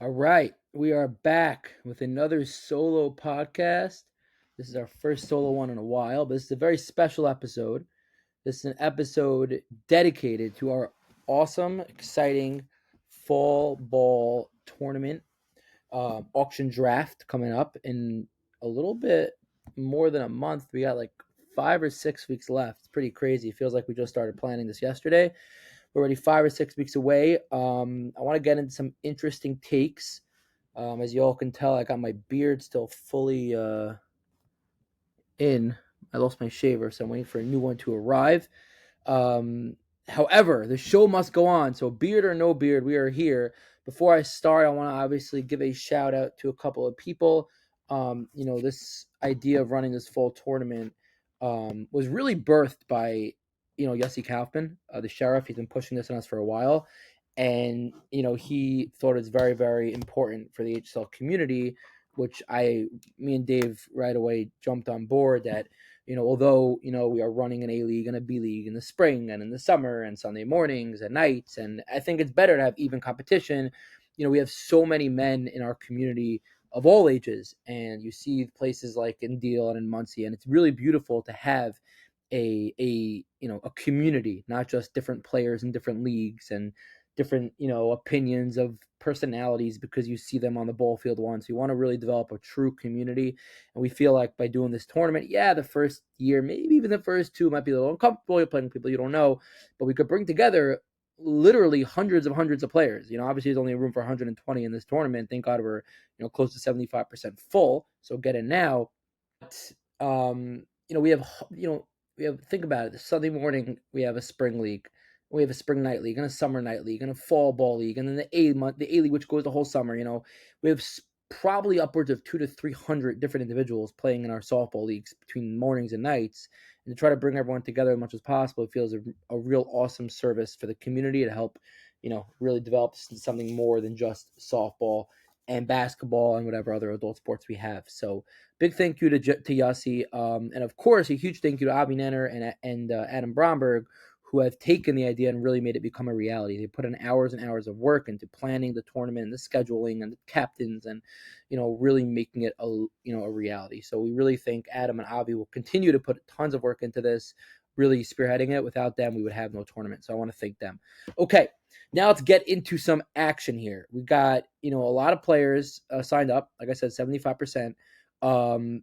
All right, we are back with another solo podcast. This is our first solo one in a while, but this is a very special episode. This is an episode dedicated to our awesome, exciting fall ball tournament auction draft coming up in a little bit more than a month. We got like 5 or 6 weeks left. It's pretty crazy. It feels like we just started planning this yesterday. We're already 5 or 6 weeks away. I want to get into some interesting takes. As you all can tell, I got my beard still fully in. I lost my shaver, so I'm waiting for a new one to arrive. Um, However, the show must go on. So, beard or no beard, we are here. Before I start, I want to obviously give a shout out to a couple of people. This idea of running this fall tournament was really birthed by, Yossi Kaufman, the sheriff. He's been pushing this on us for a while. And, he thought it's very, very important for the HSL community, which me and Dave right away jumped on board that although we are running an A league and a B league in the spring and in the summer and Sunday mornings and nights, and I think it's better to have even competition. We have so many men in our community of all ages, and you see places like in Deal and in Muncie, and it's really beautiful to have a community, not just different players in different leagues and different opinions of personalities because you see them on the ball field once. You want to really develop a true community, and we feel like by doing this tournament, yeah, the first year, maybe even the first two might be a little uncomfortable. You're playing with people you don't know, but we could bring together literally hundreds of players. Obviously there's only room for 120 in this tournament. Thank God we're close to 75% full, so get in now. But we have think about it. The Sunday morning we have a spring league, we have a spring night league, and a summer night league, and a fall ball league, and then the A league, which goes the whole summer. We have probably upwards of 200 to 300 different individuals playing in our softball leagues between mornings and nights, and to try to bring everyone together as much as possible. It feels a real awesome service for the community to help really develop something more than just softball and basketball and whatever other adult sports we have. So big thank you to Yossi, and of course a huge thank you to Avi Nenner and Adam Bromberg, who have taken the idea and really made it become a reality. They put in hours and hours of work into planning the tournament and the scheduling and the captains, and really making it a reality. So we really think Adam and Avi will continue to put tons of work into this, really spearheading it. Without them, we would have no tournament. So I want to thank them. Okay, now let's get into some action here. We got a lot of players signed up. Like I said, 75%.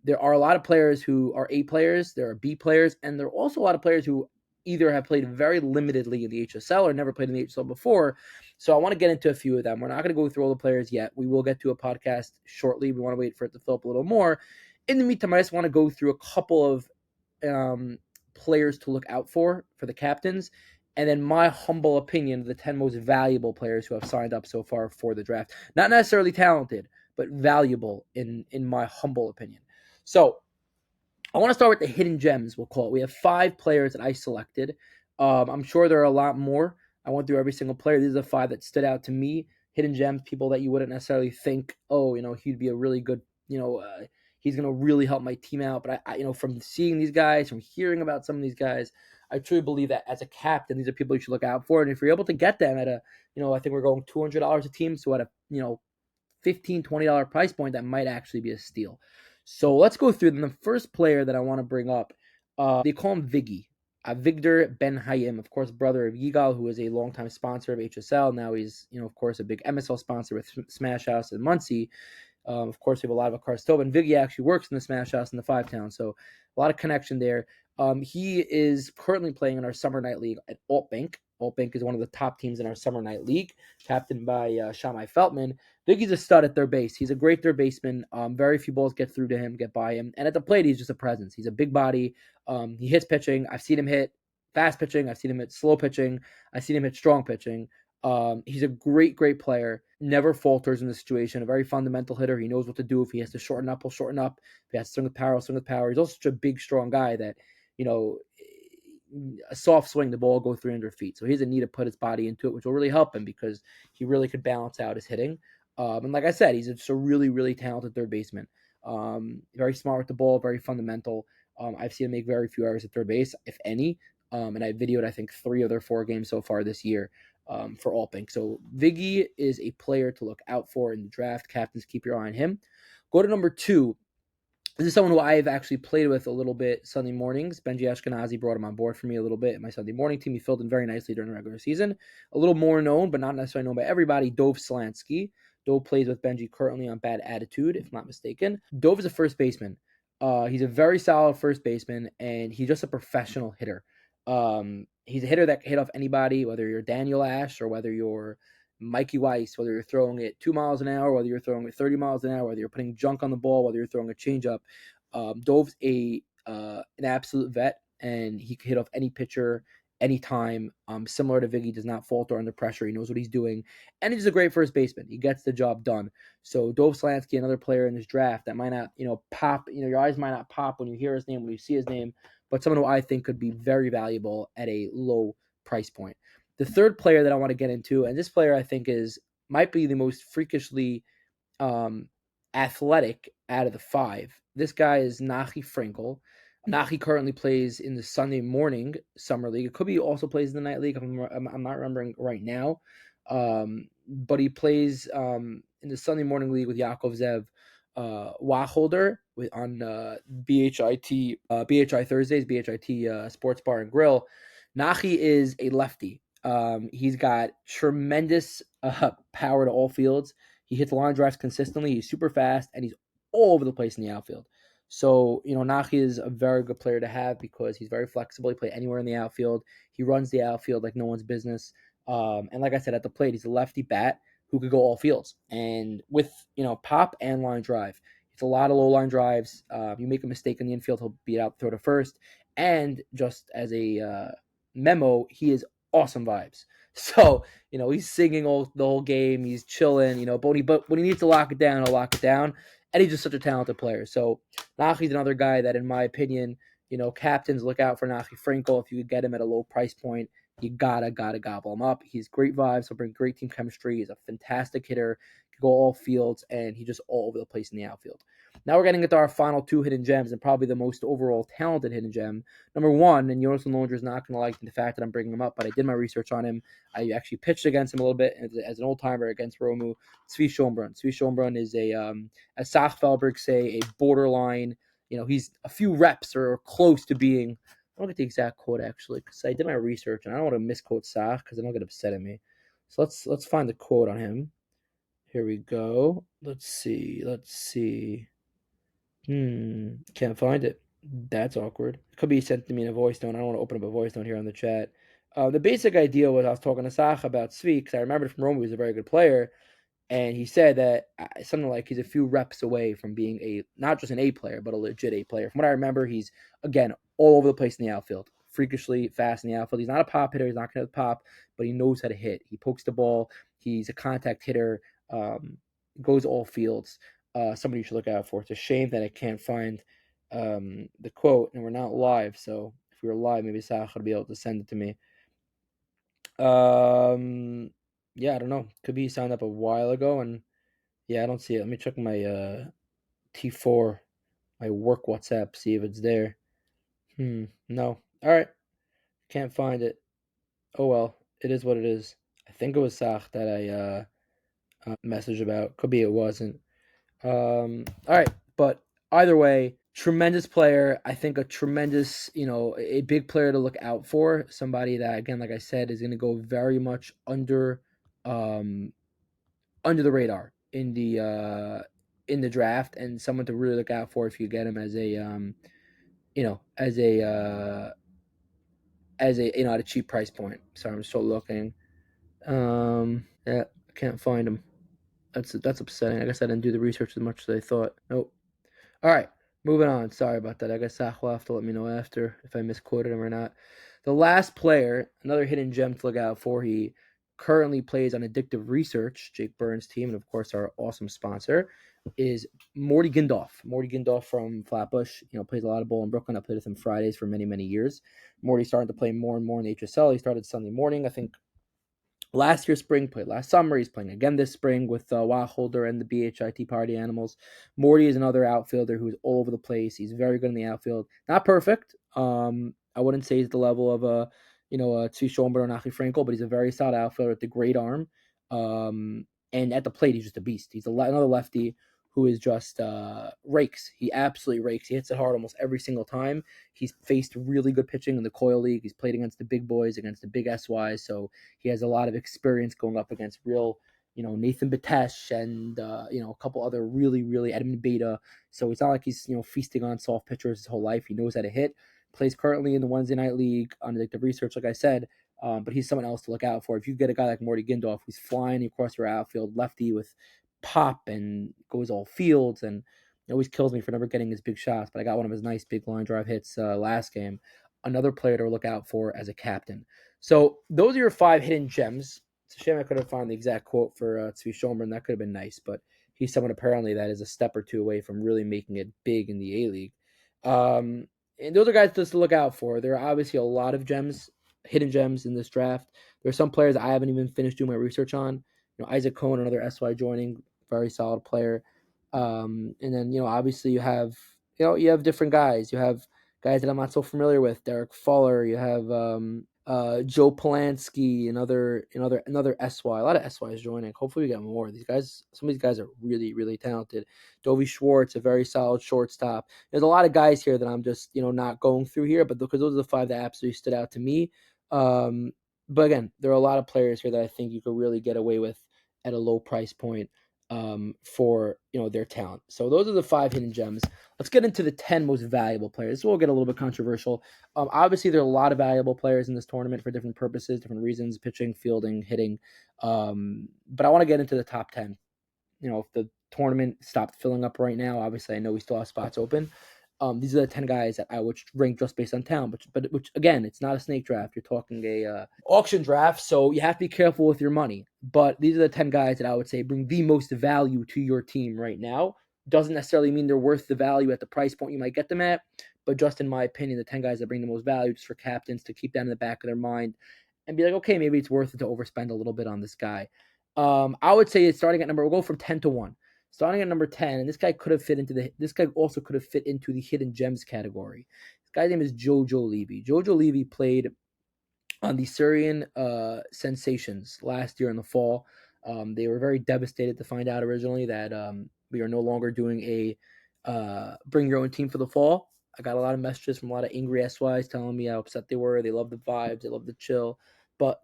There are a lot of players who are A players, there are B players, and there are also a lot of players who either have played very limitedly in the HSL or never played in the HSL before. So I want to get into a few of them. We're not going to go through all the players yet. We will get to a podcast shortly. We want to wait for it to fill up a little more. In the meantime, I just want to go through a couple of players to look out for the captains, and then my humble opinion of the 10 most valuable players who have signed up so far for the draft. Not necessarily talented, but valuable in my humble opinion. So I want to start with the hidden gems, we'll call it. We have 5 players that I selected. I'm sure there are a lot more. I went through every single player. These are the 5 that stood out to me. Hidden gems, people that you wouldn't necessarily think, he'd be a really good, he's going to really help my team out. But from seeing these guys, from hearing about some of these guys, I truly believe that as a captain, these are people you should look out for. And if you're able to get them at I think we're going $200 a team. So at a, $15-20 price point, that might actually be a steal. So let's go through them. The first player that I want to bring up, they call him Viggy. Victor Ben Hayim, of course, brother of Yigal, who is a longtime sponsor of HSL. Now he's, of course, a big MSL sponsor with Smash House and Muncie. Of course, we have a lot of Karstova, and Viggy actually works in the Smash House in the Five Town, so a lot of connection there. He is currently playing in our Summer Night League at Altbank. Altbank is one of the top teams in our Summer Night League, captained by Shamai Feltman. Viggy's a stud at third base. He's a great third baseman. Very few balls get through to him, get by him. And at the plate, he's just a presence. He's a big body. He hits pitching. I've seen him hit fast pitching. I've seen him hit slow pitching. I've seen him hit strong pitching. He's a great player. Never falters in the situation. A very fundamental hitter. He knows what to do. If he has to shorten up, he'll shorten up. If he has to swing with power, he'll swing with power. He's also such a big, strong guy that, a soft swing, the ball will go 300 feet. So he doesn't need to put his body into it, which will really help him because he really could balance out his hitting. And like I said, he's just a really talented third baseman. Very smart with the ball, very fundamental. I've seen him make very few errors at third base, if any. And I videoed, I think, 3 of their 4 games so far this year. for Alpink. So Viggy is a player to look out for in the draft. Captains, keep your eye on him. Go to number 2. This is someone who I've actually played with a little bit Sunday mornings. Benji Ashkenazi brought him on board for me a little bit in my Sunday morning team. He filled in very nicely during the regular season. A little more known, but not necessarily known by everybody, Dove Slansky. Dove plays with Benji currently on Bad Attitude, if not mistaken. Dove is a first baseman. He's a very solid first baseman, and he's just a professional hitter. He's a hitter that can hit off anybody, whether you're Daniel Ash or whether you're Mikey Weiss, whether you're throwing it 2 miles an hour, whether you're throwing it 30 miles an hour, whether you're putting junk on the ball, whether you're throwing a changeup. Dove's an absolute vet, and he can hit off any pitcher anytime. Similar to Viggy, does not falter under pressure. He knows what he's doing, and he's a great first baseman. He gets the job done. So Dove Slansky, another player in this draft that might not, pop. Your eyes might not pop when you hear his name, when you see his name, but someone who I think could be very valuable at a low price point. The third player that I want to get into, and this player I think might be the most freakishly athletic out of the 5. This guy is Nachi Frankel. Nachi currently plays in the Sunday morning summer league. It could be he also plays in the night league. I'm not remembering right now, but he plays in the Sunday morning league with Yaakov Zev Wacholder on BHI Thursdays, BHIT Sports Bar and Grill. Nachi is a lefty. He's got tremendous power to all fields. He hits line drives consistently. He's super fast, and he's all over the place in the outfield. So, Nachi is a very good player to have because he's very flexible. He plays anywhere in the outfield. He runs the outfield like no one's business. And like I said, at the plate, he's a lefty bat who could go all fields. And with, pop and line drive, it's a lot of low line drives. You make a mistake in the infield, he'll beat out, throw to first. And just as a memo, he is awesome vibes. So, he's singing the whole game. He's chilling, but when he needs to lock it down, he'll lock it down. And he's just such a talented player. So, Nachi's another guy that, in my opinion, captains look out for Nachi Frankel. If you could get him at a low price point, you gotta gobble him up. He's great vibes. He'll bring great team chemistry. He's a fantastic hitter. Can go all fields, and he's just all over the place in the outfield. Now we're getting into our final 2 hidden gems, and probably the most overall talented hidden gem. Number 1, and Jonas Longer is not going to like the fact that I'm bringing him up, but I did my research on him. I actually pitched against him a little bit as an old-timer against Romu. Zvi Schonbrun. Zvi Schonbrun is as Sachfelberg say, a borderline, he's a few reps or close to being, I don't get the exact quote actually, because I did my research, and I don't want to misquote Sach because then he'll get upset at me. So let's find the quote on him. Here we go. Let's see. Can't find it. That's awkward. It could be sent to me in a voice note. I don't want to open up a voice note here on the chat. The basic idea was I was talking to Sach about Zvi because I remembered from Rome he was a very good player, and he said that something like he's a few reps away from being not just an A player, but a legit A player. From what I remember, he's, again, all over the place in the outfield. Freakishly fast in the outfield. He's not a pop hitter. He's not going to pop, but he knows how to hit. He pokes the ball. He's a contact hitter. Goes all fields. Somebody you should look out for. It's a shame that I can't find the quote, and we're not live. So if we were live, maybe Sach would be able to send it to me. Yeah, I don't know. Could be he signed up a while ago, and yeah, I don't see it. Let me check my T4, my work WhatsApp, see if it's there. No. All right, can't find it. Oh well, it is what it is. I think it was Sach that I messaged about. Could be it wasn't. All right, but either way, tremendous player. I think a tremendous, a big player to look out for. Somebody that, again, like I said, is going to go very much under the radar in the draft, and someone to really look out for if you get him as a at a cheap price point. Sorry, I'm still looking. Yeah, I can't find him. That's upsetting. I guess I didn't do the research as much as I thought. Nope. All right, moving on. Sorry about that. I guess Sach will have to let me know after if I misquoted him or not. The last player, another hidden gem to look out for. He currently plays on Addictive Research, Jake Burns' team, and of course our awesome sponsor, is Morty Gindolf. Morty Gindolf from Flatbush, plays a lot of ball in Brooklyn. I played with him Fridays for many, many years. Morty's starting to play more and more in the HSL. He started Sunday morning, I think, last year spring, played last summer. He's playing again this spring with Wacholder and the BHIT Party Animals. Morty is another outfielder who's all over the place. He's very good in the outfield. Not perfect. I wouldn't say he's the level of Tzvi Schoenberg or Nachi Frankel, but he's a very solid outfielder with a great arm. And at the plate, he's just a beast. He's another lefty who is just rakes. He absolutely rakes. He hits it hard almost every single time. He's faced really good pitching in the Coil League. He's played against the big boys, against the big SYs, so he has a lot of experience going up against real, Nathan Batesh and a couple other really, really Edmund Beta. So it's not like he's feasting on soft pitchers his whole life. He knows how to hit. Plays currently in the Wednesday night league on the research, like I said. But he's someone else to look out for. If you get a guy like Morty Gindorf who's flying across your outfield, lefty with pop and goes all fields, and it always kills me for never getting his big shots. But I got one of his nice big line drive hits last game. Another player to look out for as a captain. So those are your 5 hidden gems. It's a shame I couldn't find the exact quote for Tzvi Schoenberg. That could have been nice, but he's someone apparently that is a step or two away from really making it big in the A League. And those are guys just to look out for. There are obviously a lot of gems, hidden gems in this draft. There are some players I haven't even finished doing my research on. Isaac Cohen, another SY joining, very solid player. And then obviously you have different guys. You have guys that I'm not so familiar with. Derek Fuller. You have Joe Polanski, another SY. A lot of SYs joining. Hopefully we get more. These guys, some of these guys are really, really talented. Dovey Schwartz, a very solid shortstop. There's a lot of guys here that I'm just not going through here, but because those are the 5 that absolutely stood out to me. But again, there are a lot of players here that I think you could really get away with at a low price point for their talent. So those are the 5 hidden gems. Let's get into the 10 most valuable players. This will get a little bit controversial. Obviously, there are a lot of valuable players in this tournament for different purposes, different reasons: pitching, fielding, hitting. But I want to get into the top 10. If the tournament stopped filling up right now, obviously I know we still have spots open. These are the 10 guys that I would rank just based on talent, but which again, it's not a snake draft. You're talking a auction draft, so you have to be careful with your money. But these are the 10 guys that I would say bring the most value to your team right now. Doesn't necessarily mean they're worth the value at the price point you might get them at, but just in my opinion, the 10 guys that bring the most value just for captains to keep that in the back of their mind and be like, okay, maybe it's worth it to overspend a little bit on this guy. I would say it's starting at we'll go from 10 to 1. Starting at number 10, and this guy also could have fit into the hidden gems category. This guy's name is Jojo Levy. Jojo Levy played on the Syrian Sensations last year in the fall. They were very devastated to find out originally that we are no longer doing a bring your own team for the fall. I got a lot of messages from a lot of angry SYs telling me how upset they were. They love the vibes, they love the chill, but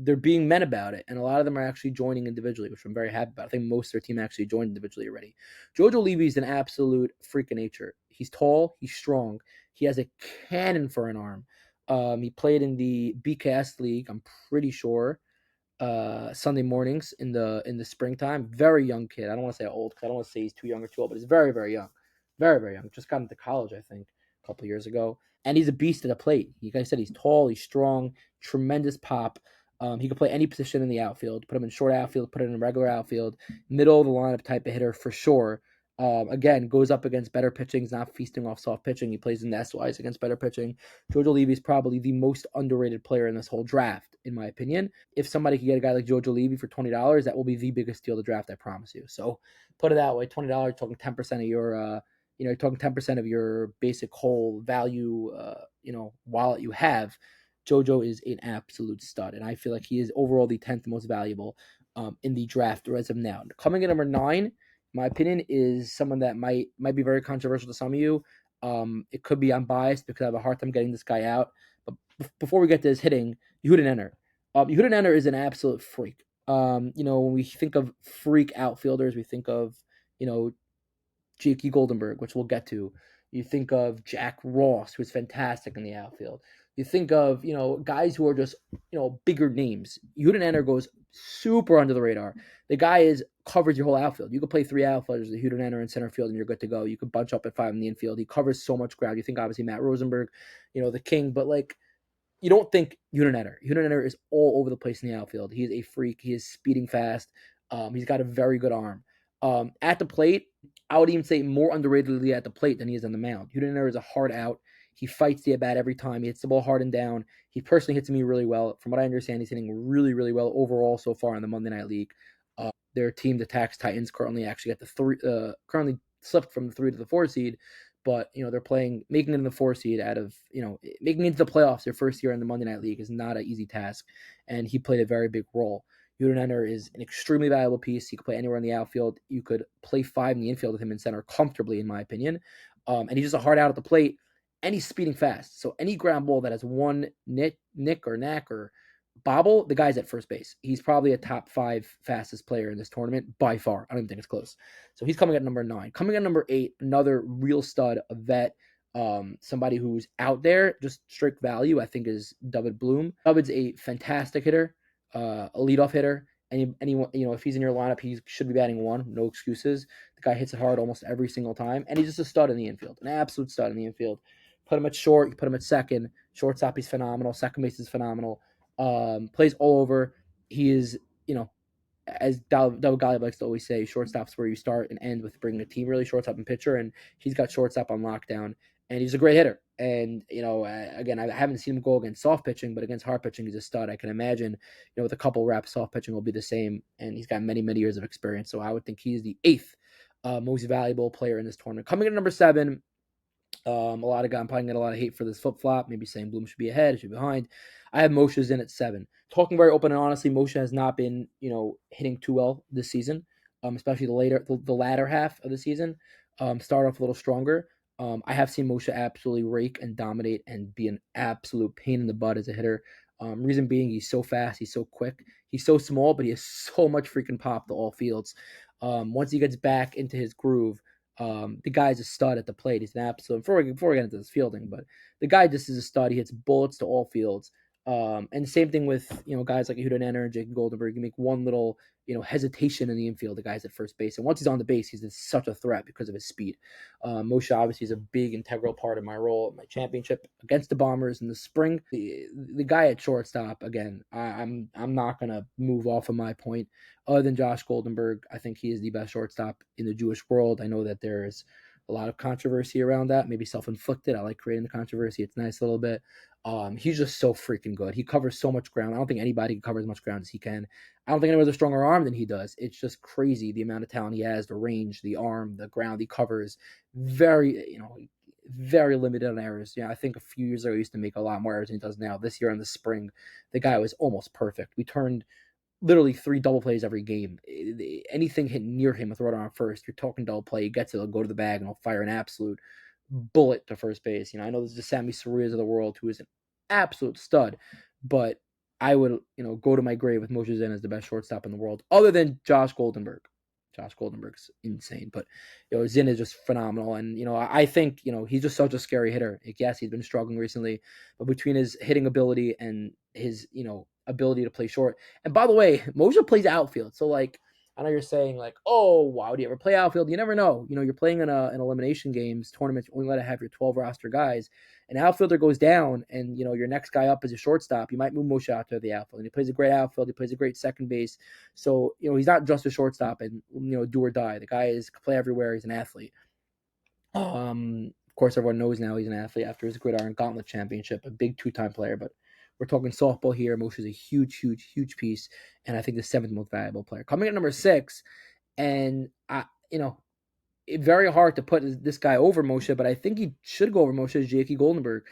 they're being men about it, and a lot of them are actually joining individually, which I'm very happy about. I think most of their team actually joined individually already. Jojo Levy is an absolute freak of nature. He's tall, he's strong, he has a cannon for an arm. He played in the BKS league, I'm pretty sure, Sunday mornings in the springtime. Very young kid. I don't want to say old because I don't want to say he's too young or too old, but he's very, very young. Very, very young. Just got into college, I think, a couple years ago. And he's a beast at the plate. Like I said, he's tall, he's strong, tremendous pop. He can play any position in the outfield. Put him in short outfield, put him in regular outfield, middle of the lineup type of hitter for sure. Again, goes up against better pitching. He's not feasting off soft pitching. He plays in the SYs against better pitching. Jojo Levy is probably the most underrated player in this whole draft, in my opinion. If somebody could get a guy like Jojo Levy for $20, that will be the biggest steal of the draft, I promise you. So put it that way: $20, talking 10% of your, you're talking 10% of your basic whole value, wallet you have. Jojo is an absolute stud, and I feel like he is overall the 10th most valuable in the draft as of now. Coming in number 9, my opinion, is someone that might be very controversial to some of you. It could be I'm biased because I have a hard time getting this guy out. But before we get to his hitting, Yehuda Nenner. Yehuda Nenner is an absolute freak. When we think of freak outfielders, we think of, Jakey Goldenberg, which we'll get to. You think of Jack Ross, who's fantastic in the outfield. You think of, guys who are just, bigger names. Yehuda Nenner goes super under the radar. The guy covers your whole outfield. You could play 3 outfielders, the Yehuda Nenner in center field, and you're good to go. You could bunch up at 5 in the infield. He covers so much ground. You think obviously Matt Rosenberg, the king, but you don't think Yehuda Nenner. Yehuda Nenner is all over the place in the outfield. He is a freak. He is speeding fast. He's got a very good arm. At the plate, I would even say more underratedly at the plate than he is on the mound. Yehuda Nenner is a hard out. He fights the at-bat every time. He hits the ball hard and down. He personally hits me really well. From what I understand, he's hitting really, really well overall so far in the Monday Night League. Their team, the Tax Titans, currently actually got currently slipped from the 3 to the 4 seed, but they're making it in the 4 seed out of making it into the playoffs. Their first year in the Monday Night League is not an easy task, and he played a very big role. Udenender is an extremely valuable piece. He could play anywhere in the outfield. You could play 5 in the infield with him in center comfortably, in my opinion. And he's just a hard out at the plate, and he's speeding fast. So any ground ball that has one nick or knack or bobble, the guy's at first base. He's probably a top 5 fastest player in this tournament by far. I don't even think it's close. So he's coming at number 9. Coming at number 8, another real stud, a vet, somebody who's out there, just strict value, I think, is David Bloom. David's a fantastic hitter, a leadoff hitter. Anyone, if he's in your lineup, he should be batting 1. No excuses. The guy hits it hard almost every single time, and he's just a stud in the infield, an absolute stud in the infield. Put him at short, you put him at second. Shortstop, he's phenomenal. Second base is phenomenal. Plays all over. He is, as Double Golly likes to always say, shortstop's where you start and end with bringing a team, really, shortstop and pitcher, and he's got shortstop on lockdown, and he's a great hitter. And, again, I haven't seen him go against soft pitching, but against hard pitching, he's a stud. I can imagine, with a couple reps, soft pitching will be the same, and he's got many, many years of experience, so I would think he's the 8th most valuable player in this tournament. Coming in at number 7, a lot of guys, I'm probably get a lot of hate for this flip flop. Maybe saying Bloom should be ahead, should be behind. I have Moshe in at 7. Talking very open and honestly, Moshe has not been, hitting too well this season, especially the latter half of the season. Start off a little stronger. I have seen Moshe absolutely rake and dominate and be an absolute pain in the butt as a hitter. Reason being, he's so fast, he's so quick, he's so small, but he has so much freaking pop to all fields. Once he gets back into his groove, the guy's a stud at the plate. He's an absolute, before we get into this fielding, but the guy just is a stud. He hits bullets to all fields. And the same thing with, guys like Yehuda Nenner and Jake Goldenberg. You make one little, hesitation in the infield, the guy's at first base. And once he's on the base, he's such a threat because of his speed. Moshe obviously is a big integral part of my role at my championship against the Bombers in the spring. The guy at shortstop, again, I'm not going to move off of my point. Other than Josh Goldenberg, I think he is the best shortstop in the Jewish world. I know that there's a lot of controversy around that, maybe self-inflicted. I like creating the controversy. It's nice a little bit. He's just so freaking good. He covers so much ground. I don't think anybody can cover as much ground as he can. I don't think anyone has a stronger arm than he does. It's just crazy the amount of talent he has, the range, the arm, the ground he covers. Very, very limited on errors. I think a few years ago he used to make a lot more errors than he does now. This year in the spring, the guy was almost perfect. We turned literally 3 double plays every game. Anything hit near him with runner on first, you're talking double play. He gets it, he'll go to the bag, and he'll fire an absolute bullet to first base. I know there's the Sammy Sourias of the world who is an absolute stud, but I would, go to my grave with Moshe Zen as the best shortstop in the world, other than Josh Goldenberg. Josh Goldenberg's insane, but Zinn is just phenomenal, and I think he's just such a scary hitter. Yes, he's been struggling recently, but between his hitting ability and his ability to play short, and by the way, Moshe plays outfield, so I know you're saying oh, why would you ever play outfield? You never know. You're playing in an elimination games tournament. You only let it have your 12 roster guys. An outfielder goes down, and your next guy up is a shortstop. You might move Moshe out to the outfield. And he plays a great outfield. He plays a great second base. So he's not just a shortstop and do or die. The guy is play everywhere. He's an athlete. Of course, everyone knows now he's an athlete after his Gridiron Gauntlet Championship. A big 2-time player, but we're talking softball here. Moshe is a huge, huge, huge piece, and I think the 7th most valuable player. Coming at number 6, and it's very hard to put this guy over Moshe, but I think he should go over Moshe is Jakey Goldenberg.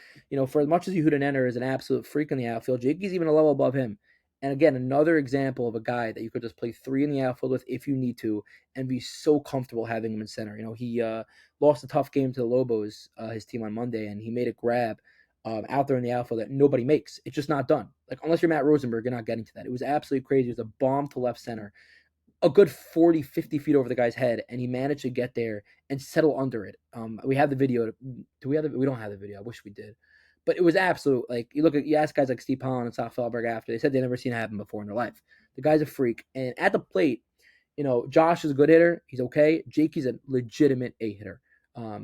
For as much as Yehuda Nenner is an absolute freak in the outfield, Jakey's even a level above him. And again, another example of a guy that you could just play 3 in the outfield with if you need to and be so comfortable having him in center. He lost a tough game to the Lobos, his team on Monday, and he made a grab out there in the outfield that nobody makes. It's just not done. Unless you're Matt Rosenberg, you're not getting to that. It was absolutely crazy. It was a bomb to left center, a good 40, 50 feet over the guy's head, and he managed to get there and settle under it. We have the video. We don't have the video. I wish we did. But it was absolute. You ask guys like Steve Pollen and Sal Feldberg after, they said they'd never seen it happen before in their life. The guy's a freak. And at the plate, Josh is a good hitter. He's okay. Jakey's a legitimate A hitter.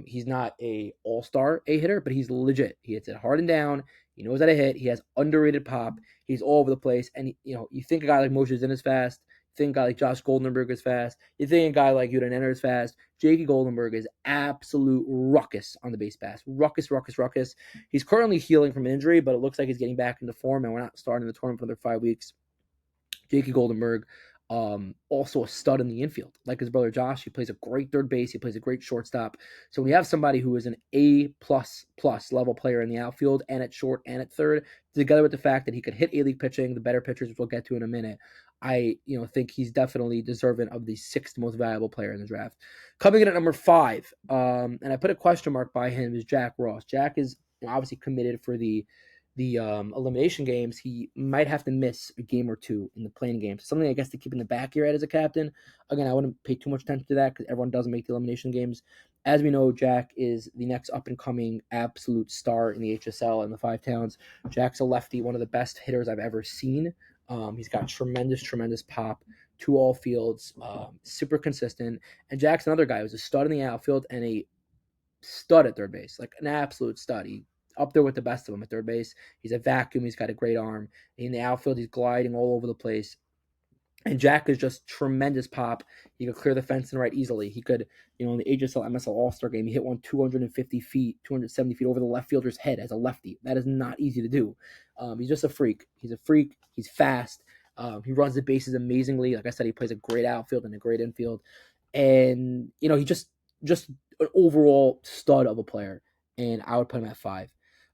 He's not a all-star A hitter, but he's legit. He hits it hard and down. He knows how to hit. He has underrated pop. He's all over the place. And you think a guy like Moshe Zinn is fast. You think a guy like Josh Goldenberg is fast. You think a guy like Yehuda Nenner is fast. Jakey Goldenberg is absolute ruckus on the base pass. Ruckus. He's currently healing from an injury, but it looks like he's getting back into form, and we're not starting the tournament for another 5 weeks. Jakey Goldenberg, also a stud in the infield. Like his brother Josh, he plays a great third base. He plays a great shortstop. So when you have somebody who is an A plus plus level player in the outfield and at short and at third, together with the fact that he could hit A-League pitching, the better pitchers, which we'll get to in a minute, I think he's definitely deserving of the sixth most valuable player in the draft. Coming in at number 5, and I put a question mark by him, is Jack Ross. Jack is obviously committed for the elimination games. He might have to miss a game or two in the playing games. Something I guess to keep in the back of your head as a captain. Again, I wouldn't pay too much attention to that because everyone doesn't make the elimination games. As we know, Jack is the next up and coming absolute star in the HSL and the Five Towns. Jack's a lefty, one of the best hitters I've ever seen. He's got tremendous pop to all fields, super consistent. And Jack's another guy who's a stud in the outfield and a stud at third base, like an absolute stud. He up there with the best of them at third base. He's a vacuum. He's got a great arm. In the outfield, he's gliding all over the place. And Jack is just tremendous pop. He could clear the fence and right easily. He could, in the HSL MSL All-Star game, he hit one 250 feet, 270 feet over the left fielder's head as a lefty. That is not easy to do. He's just a freak. He's a freak. He's fast. He runs the bases amazingly. Like I said, he plays a great outfield and a great infield. And, he just an overall stud of a player. And I would put him at 5.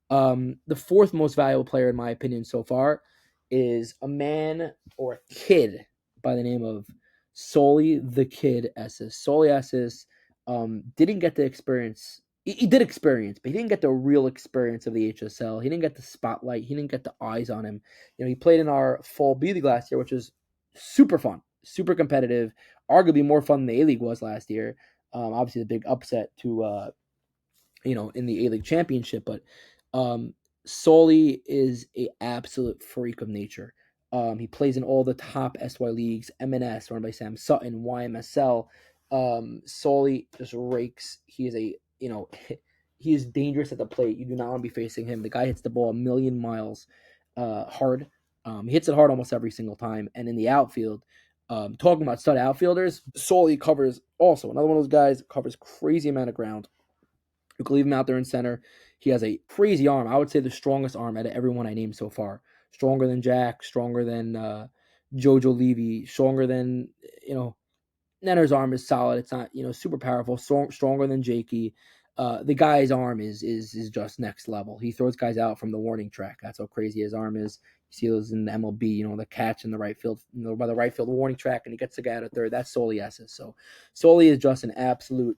The fourth most valuable player, in my opinion, so far is a man or a kid by the name of Solly the Kid Esses. Solly Esses didn't get the experience. He did experience, but he didn't get the real experience of the HSL. He didn't get the spotlight. He didn't get the eyes on him. He played in our Fall B League last year, which was super fun, super competitive, arguably more fun than the A-League was last year. Obviously, the big upset to in the A-League championship, but Solly is a absolute freak of nature. He plays in all the top SY leagues, MNS, run by Sam Sutton, YMSL. Solly just rakes. He is he is dangerous at the plate. You do not want to be facing him. The guy hits the ball a million miles hard. He hits it hard almost every single time. And in the outfield, talking about stud outfielders, Solly covers also. Another one of those guys covers crazy amount of ground. You can leave him out there in center. He has a crazy arm. I would say the strongest arm out of everyone I named so far. Stronger than Jack, stronger than Jojo Levy, stronger than, Nenner's arm is solid. It's not, super powerful, stronger than Jakey. The guy's arm is just next level. He throws guys out from the warning track. That's how crazy his arm is. You see those in the MLB, the catch in the right field, by the right field warning track, and he gets the guy out of third. That's Solly Esses. So Solly is just an absolute,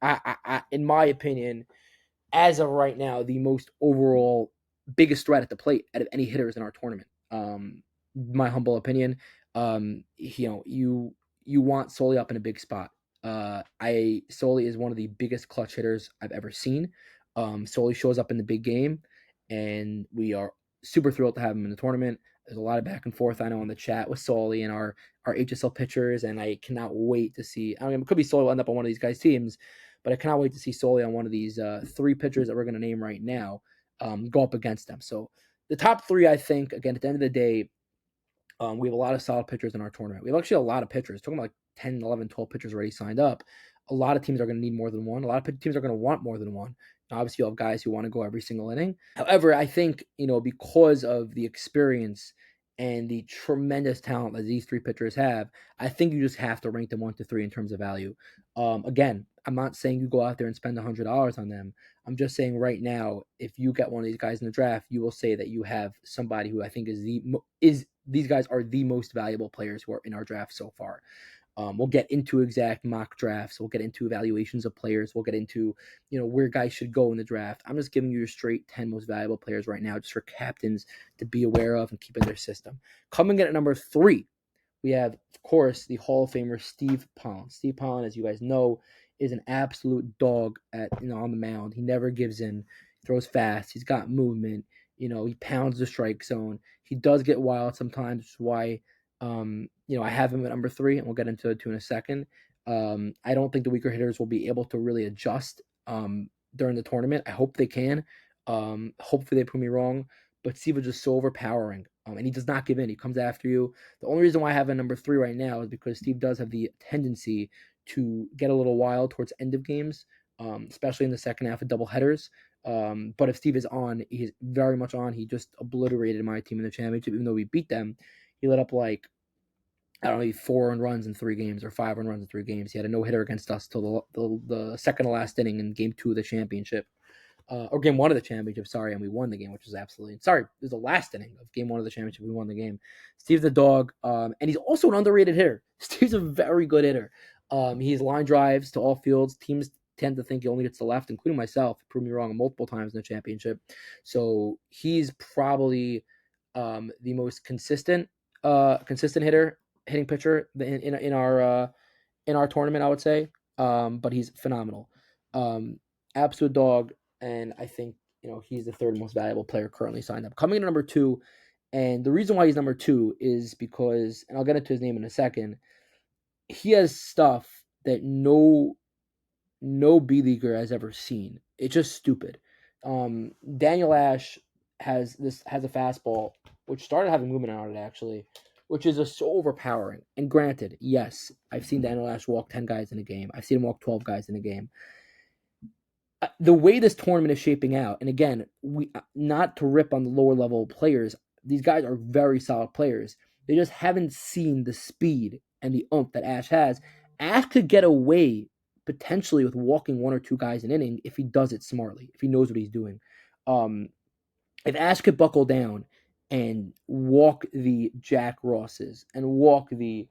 I in my opinion, as of right now, the most overall biggest threat at the plate out of any hitters in our tournament. My humble opinion. You want Solly up in a big spot. Solly is one of the biggest clutch hitters I've ever seen. Solly shows up in the big game, and we are super thrilled to have him in the tournament. There's a lot of back and forth, I know, in the chat with Solly and our HSL pitchers, and I cannot wait to see. It could be Solly will end up on one of these guys' teams, but I cannot wait to see Solly on one of these 3 pitchers that we're going to name right now go up against them. So the top 3, I think, again, at the end of the day, we have a lot of solid pitchers in our tournament. We have actually a lot of pitchers. Talking about like 10, 11, 12 pitchers already signed up. A lot of teams are going to need more than one. A lot of teams are going to want more than one. Obviously, you'll have guys who want to go every single inning. However, I think, because of the experience and the tremendous talent that these 3 pitchers have, I think you just have to rank them 1 to 3 in terms of value. Again, I'm not saying you go out there and spend $100 on them. I'm just saying right now, if you get one of these guys in the draft, you will say that you have somebody who I think these guys are the most valuable players who are in our draft so far. We'll get into exact mock drafts. We'll get into evaluations of players. We'll get into, where guys should go in the draft. I'm just giving you your straight 10 most valuable players right now, just for captains to be aware of and keep in their system. Coming in at number 3, we have, of course, the Hall of Famer Steve Pollen. Steve Pollen, as you guys know, is an absolute dog on the mound. He never gives in. Throws fast. He's got movement. He pounds the strike zone. He does get wild sometimes, which is why I have him at number 3, and we'll get into it in a second. I don't think the weaker hitters will be able to really adjust during the tournament. I hope they can. Hopefully they prove me wrong. But Steve is just so overpowering, and he does not give in. He comes after you. The only reason why I have him number 3 right now is because Steve does have the tendency to get a little wild towards end of games, especially in the second half of double headers. But if Steve is on, he's very much on. He just obliterated my team in the championship, even though we beat them. He let up like I don't know, maybe 4 runs in 3 games or 5 runs in 3 games. He had a no hitter against us till the second to last inning in game 2 of the championship. Or game 1 of the championship, sorry, and we won the game, which was absolutely sorry. It was the last inning of game 1 of the championship. We won the game. Steve's the dog, and he's also an underrated hitter. Steve's a very good hitter. He's line drives to all fields. Teams tend to think he only gets to left, including myself. Proved me wrong multiple times in the championship. So he's probably the most consistent hitting pitcher in our tournament, I would say. But he's phenomenal. Absolute dog, and I think he's the third most valuable player currently signed up. Coming in number 2, and the reason why he's number 2 is because, and I'll get into his name in a second, he has stuff that no B leaguer has ever seen. It's just stupid. Daniel Ash has a fastball which started having movement on it actually, which is just so overpowering. And granted, yes, I've seen Daniel Ash walk 10 guys in a game. I've seen him walk 12 guys in a game. The way this tournament is shaping out, and again, we not to rip on the lower level players, these guys are very solid players. They just haven't seen the speed and the oomph that Ash has. Ash could get away potentially with walking 1 or 2 guys an inning if he does it smartly, if he knows what he's doing. If Ash could buckle down and walk the Jack Rosses and walk the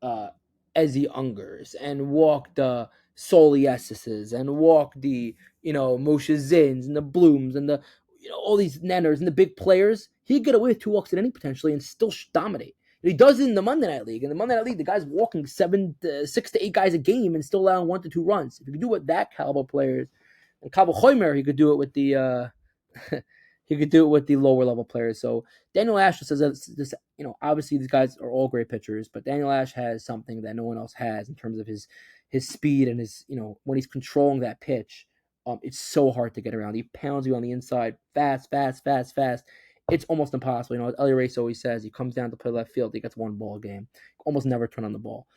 uh, Ezzy Ungers and walk the Solieses and walk the Moshe Zins and the Blooms and the all these Nenners and the big players, he'd get away with 2 walks at inning potentially and still dominate. And he does it in the Monday Night League. In the Monday Night League, the guy's walking 6 to 8 guys a game and still allowing 1 to 2 runs. If you could do it with that caliber players, and Cabo Hoimer, he could do it with the he could do it with the lower level players. So Daniel Ash says this, obviously these guys are all great pitchers, but Daniel Ash has something that no one else has in terms of his speed and his, when he's controlling that pitch. It's so hard to get around. He pounds you on the inside, fast, fast, fast, fast. It's almost impossible. As Ellie Race always says, he comes down to play left field, he gets 1 ball a game. Almost never turn on the ball.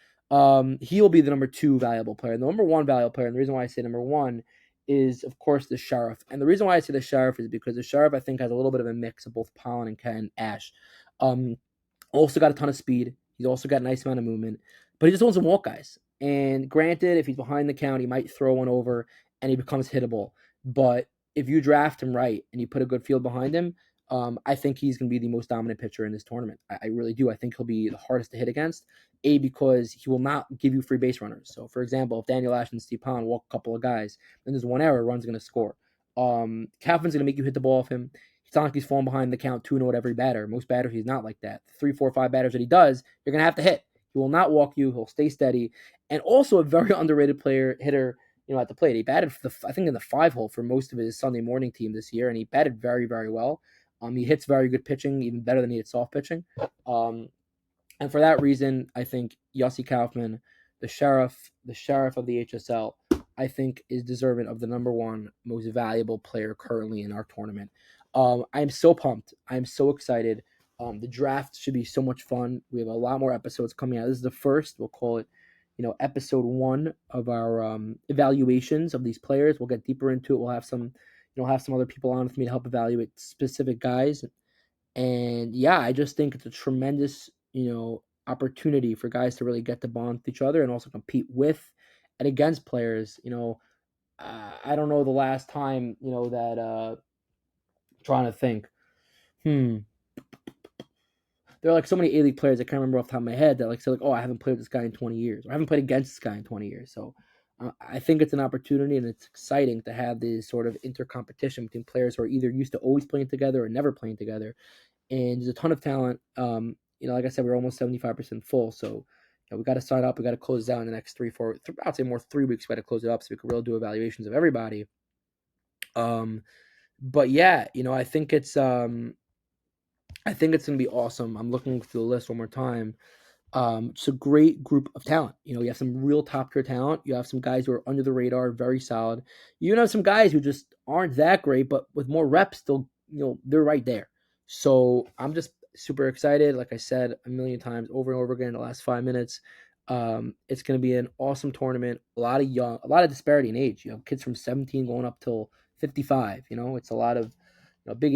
He'll be the number 2 valuable player. The number 1 valuable player, and the reason why I say number 1 is, of course, the Sheriff. And the reason why I say the Sheriff is because the Sheriff, I think, has a little bit of a mix of both Pollen and Ken Ash. Also got a ton of speed. He's also got a nice amount of movement. But he just wants to walk guys. And granted, if he's behind the count, he might throw one over and he becomes hittable. But if you draft him right and you put a good field behind him, I think he's going to be the most dominant pitcher in this tournament. I really do. I think he'll be the hardest to hit against. Because he will not give you free base runners. So, for example, if Daniel Ash and Steve Pond walk a couple of guys, then there's 1 error, run's going to score. Kaufman's going to make you hit the ball off him. It's not like he's falling behind the count 2-0 at every batter. Most batters, he's not like that. 3, 4, 5 batters that he does, you're going to have to hit. He will not walk you. He'll stay steady. And also a very underrated hitter, at the plate. He batted, I think, in the 5-hole for most of his Sunday morning team this year, and he batted very, very well. He hits very good pitching, even better than he hits soft pitching. And for that reason, I think Yossi Kaufman, the sheriff of the HSL, I think is deserving of the number 1 most valuable player currently in our tournament. I'm so pumped. I'm so excited. The draft should be so much fun. We have a lot more episodes coming out. This is the first. We'll call it, episode 1 of our evaluations of these players. We'll get deeper into it. We'll have some other people on with me to help evaluate specific guys. And yeah, I just think it's a tremendous, opportunity for guys to really get to bond with each other and also compete with and against players. I don't know the last time, that trying to think. There are like so many A-League players I can't remember off the top of my head that say oh, I haven't played with this guy in 20 years, or I haven't played against this guy in 20 years. So I think it's an opportunity, and it's exciting to have this sort of intercompetition between players who are either used to always playing together or never playing together. And there's a ton of talent. Like I said, we're almost 75% full. So we got to sign up. We got to close it out in the next 3 weeks. We got to close it up so we can really do evaluations of everybody. But yeah, I think it's going to be awesome. I'm looking through the list one more time. It's a great group of talent. You have some real top tier talent. You have some guys who are under the radar, very solid. You have some guys who just aren't that great, but with more reps, still, they're right there. So I'm just super excited. Like I said a million times over and over again in the last 5 minutes. It's going to be an awesome tournament. A lot of disparity in age. Kids from 17 going up till 55. It's a lot of big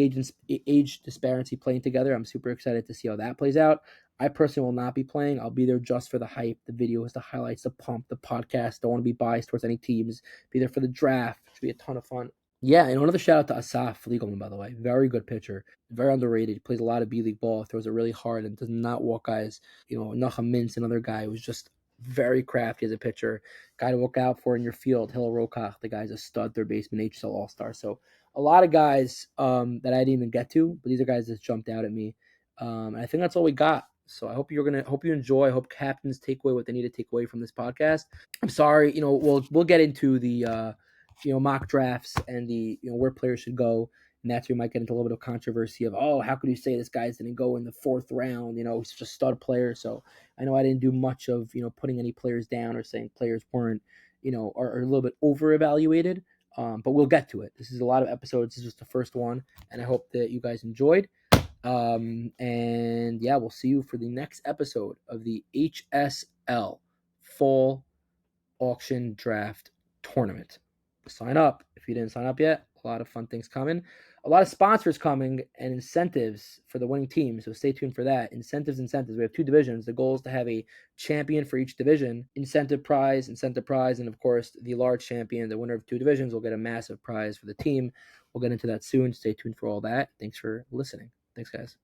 age disparity playing together. I'm super excited to see how that plays out. I personally will not be playing. I'll be there just for the hype, the videos, the highlights, the pump, the podcast. Don't want to be biased towards any teams. Be there for the draft. It should be a ton of fun. Yeah, and another shout out to Asaf Legalman, by the way. Very good pitcher. Very underrated. He plays a lot of B League ball, throws it really hard, and does not walk guys. Nachum Mintz, another guy who's just very crafty as a pitcher. Guy to look out for in your field. Hillel Rokach, the guy's a stud third baseman, HSL All Star. So a lot of guys that I didn't even get to, but these are guys that jumped out at me. And I think that's all we got. So I hope hope you enjoy. I hope captains take away what they need to take away from this podcast. I'm sorry, we'll get into the mock drafts and the where players should go, and that's where we might get into a little bit of controversy of, oh, how could you say this guy didn't go in the fourth round? He's such a stud player. So I know I didn't do much of putting any players down or saying players weren't are a little bit over evaluated. But we'll get to it. This is a lot of episodes. This is just the first one, and I hope that you guys enjoyed. And yeah, we'll see you for the next episode of the HSL Fall Auction Draft Tournament. Sign up if you didn't sign up yet. A lot of fun things coming. A lot of sponsors coming and incentives for the winning team. So stay tuned for that. Incentives. We have 2 divisions. The goal is to have a champion for each division. Incentive prize, and of course the large champion, the winner of 2 divisions, will get a massive prize for the team. We'll get into that soon. Stay tuned for all that. Thanks for listening. Thanks, guys.